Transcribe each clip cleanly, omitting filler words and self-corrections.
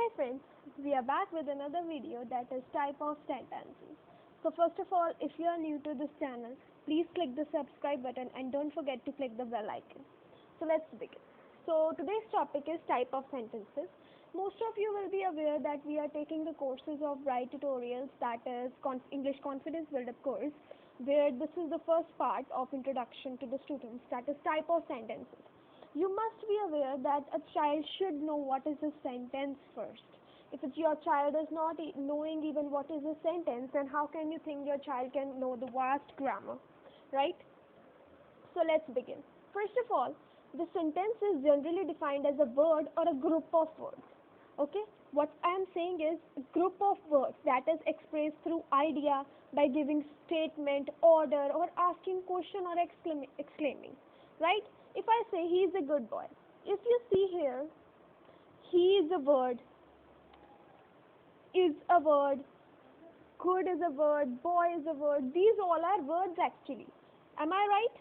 Hi friends, we are back with another video that is type of sentences. So first of all, if you are new to this channel, please click the subscribe button and don't forget to click the bell icon. So let's begin. So today's topic is type of sentences. Most of you will be aware that we are taking the courses of Bright Tutorials, that is English Confidence Build-up course, where this is the first part of introduction to the students, that is type of sentences. You must be aware that a child should know what is a sentence first. If your child is not knowing even what is a sentence, then how can you think your child can know the vast grammar, right? So let's begin. First of all, the sentence is generally defined as a word or a group of words. Okay? What I am saying is a group of words that is expressed through idea by giving statement, order, or asking question or exclaiming, right? If I say he is a good boy, if you see here, he is a word, is a word, good is a word, boy is a word, these all are words actually. Am I right?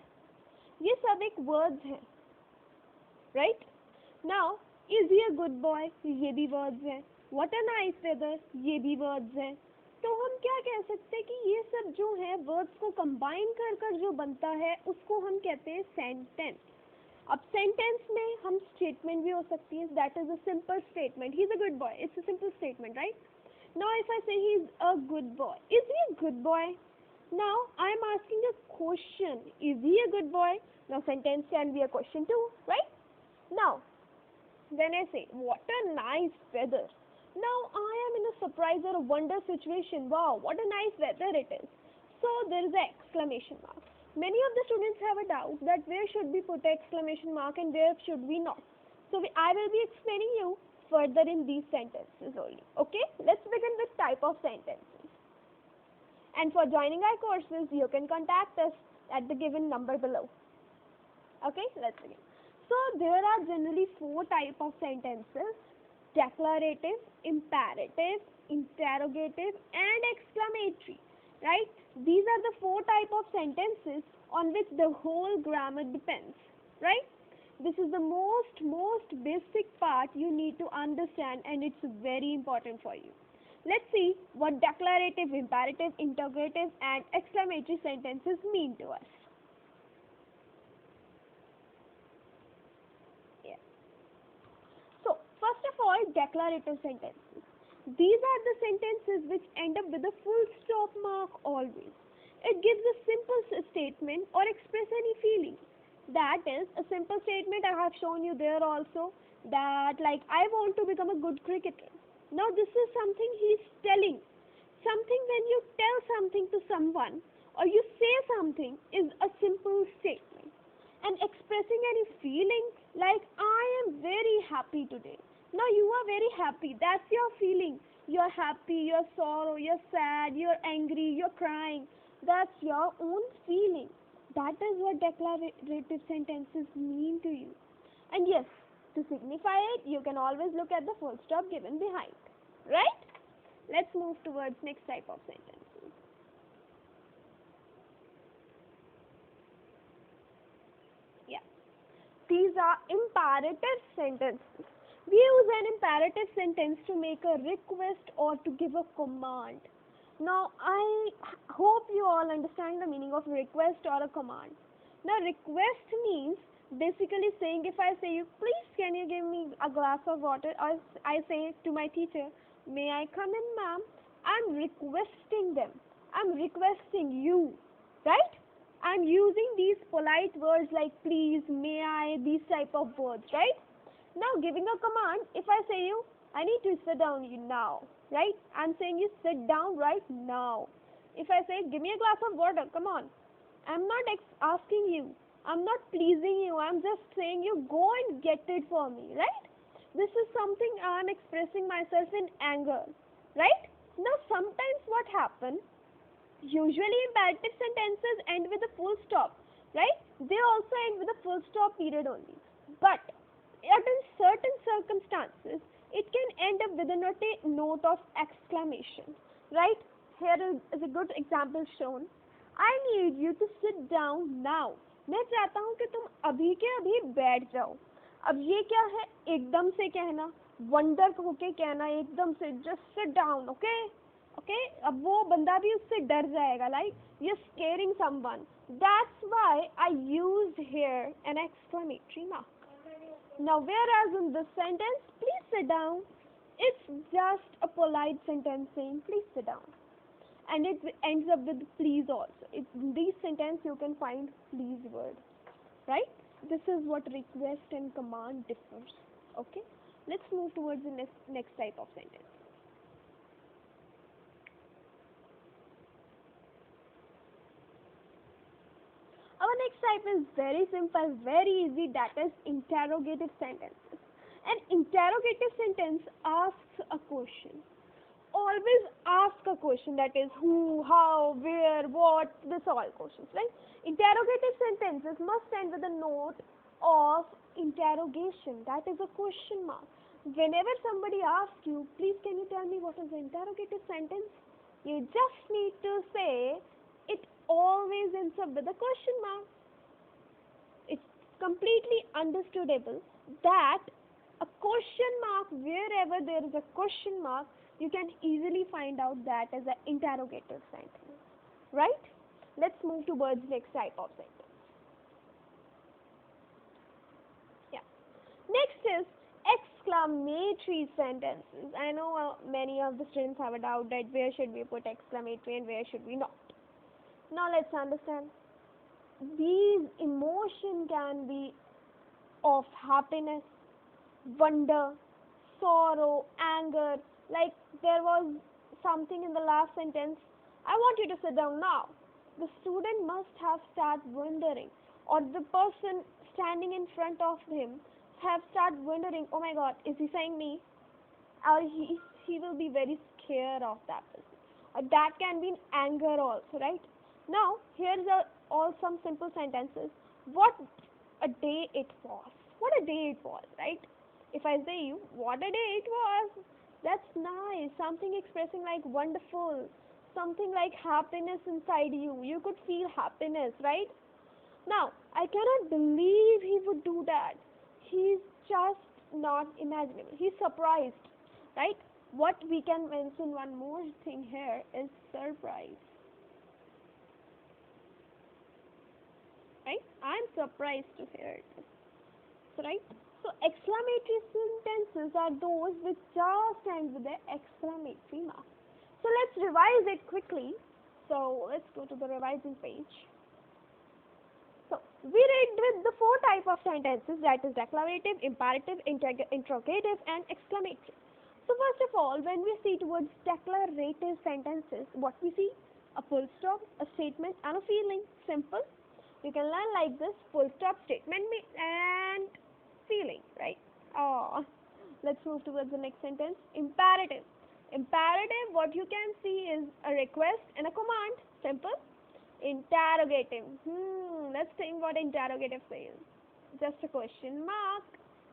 ये सब एक words हैं, right? Now, is he a good boy? ये भी words हैं. What a nice weather? ये भी words हैं. तो हम क्या कह सकते हैं कि ये सब जो है वर्ड्स को कंबाइन कर कर जो बनता है उसको हम कहते हैं सेंटेंस. अब सेंटेंस में हम स्टेटमेंट भी हो सकती है, that is a simple statement, he is a good boy, it's a simple statement, right? Now if I say he is a good boy, is he a good boy? Now I am asking a question, is he a good boy? Now sentence can be a question too, right? Now when I say what a nice weather, now I am in a surprise or a wonder situation. Wow, what a nice weather it is. So there is an exclamation mark. Many of the students have a doubt that where should we put an exclamation mark and where should we not. So I will be explaining you further in these sentences only. Okay, let's begin with type of sentences. And for joining our courses, you can contact us at the given number below. Okay, let's begin. So there are generally four types of sentences: declarative, imperative, interrogative, and exclamatory. Right? These are the four types of sentences on which the whole grammar depends. Right? This is the most basic part you need to understand, and it's very important for you. Let's see what declarative, imperative, interrogative, and exclamatory sentences mean to us. First of all, declarative sentences. These are the sentences which end up with a full stop mark always. It gives a simple statement or express any feeling. That is a simple statement. I have shown you there also that like I want to become a good cricketer. Now this is something he is telling. Something when you tell something to someone or you say something is a simple statement. And expressing any feeling like I am very happy today. Now you are very happy, that's your feeling. You're happy, you're sorrow, you're sad, you're angry, you're crying. That's your own feeling. That is what declarative sentences mean to you. And yes, to signify it, you can always look at the full stop given behind. Right? Let's move towards next type of sentences. Yeah. These are imperative sentences. We use an imperative sentence to make a request or to give a command. Now, I hope you all understand the meaning of request or a command. Now, request means basically saying, if I say you, please can you give me a glass of water, or I say to my teacher, may I come in, ma'am? I'm requesting them. I'm requesting you, right? I'm using these polite words like please, may I, these type of words, right? Now giving a command, if I say you, I need to sit down now, right? I'm saying you sit down right now. If I say give me a glass of water, come on. I'm not asking you. I'm not pleasing you. I'm just saying you go and get it for me, right? This is something I'm expressing myself in anger, right? Now sometimes what happens, usually imperative sentences end with a full stop, right? They also end with a full stop period only. But in certain circumstances, it can end up with a note of exclamation, right? Here is a good example shown. I need you to sit down now. मैं चाहता हूँ कि तुम अभी के अभी बैठ जाओ. अब ये क्या है, एकदम से कहना, वंडर होके कहना एकदम से, just sit down, okay okay. अब वो बंदा भी उससे डर जाएगा, like you scaring someone, that's why I used here an exclamatory mark. Now whereas in this sentence, please sit down, it's just a polite sentence saying please sit down, and it ends up with please also. In these sentence you can find please word, right? This is what request and command differs. Okay, let's move towards the next type of sentence. Our next type is very simple, very easy, that is interrogative sentences. An interrogative sentence asks a question. Always ask a question, that is who, how, where, what, this all questions, right? Interrogative sentences must end with a note of interrogation, that is a question mark. Whenever somebody asks you, please can you tell me what is an interrogative sentence, you just need to say it always ends up with a question mark. It's completely understandable that a question mark, wherever there is a question mark, you can easily find out that as an interrogative sentence, right? Let's move towards next type of sentence. Yeah. Next is exclamatory sentences. I know many of the students have a doubt that where should we put exclamatory and where should we not. Now let's understand. These emotion can be of happiness, wonder, sorrow, anger. Like there was something in the last sentence, I want you to sit down now. The student must have started wondering, or the person standing in front of him have started wondering, oh my god, is he saying me? Or he will be very scared of that person. Or that can be in anger also, right? Now, here's all some simple sentences. What a day it was. What a day it was, right? If I say you, what a day it was, that's nice. Something expressing like wonderful, something like happiness inside you. You could feel happiness, right? Now, I cannot believe he would do that. He's just not imaginable. He's surprised, right? What we can mention one more thing here is surprise. Right? I'm surprised to hear it. So, right? So, exclamatory sentences are those which just end with the exclamatory mark. So, let's revise it quickly. So, let's go to the revising page. So, we read with the four types of sentences, that is declarative, imperative, interrogative, and exclamatory. So, first of all, when we see towards declarative sentences, what we see? A full stop, a statement, and a feeling. Simple. You can learn like this: full stop, statement, and feeling, right? Oh, let's move towards the next sentence. Imperative. Imperative, what you can see is a request and a command. Simple. Interrogative. Let's think what interrogative says. Just a question mark.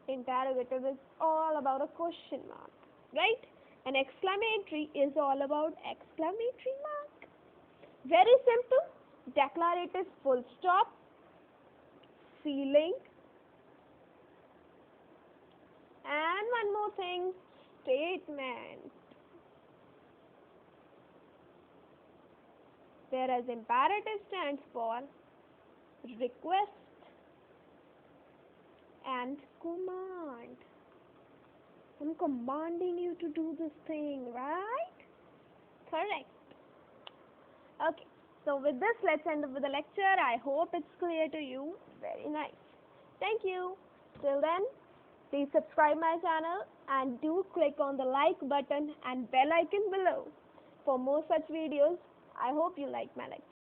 Interrogative is all about a question mark, right? And exclamatory is all about exclamatory mark. Very simple. Declarative, full stop, feeling, and one more thing, statement. Whereas imperative stands for request and command. I'm commanding you to do this thing, right? Correct. Okay. So with this, let's end up with the lecture. I hope it's clear to you. Very nice. Thank you. Till then, please subscribe my channel and do click on the like button and bell icon below for more such videos. I hope you like my lecture.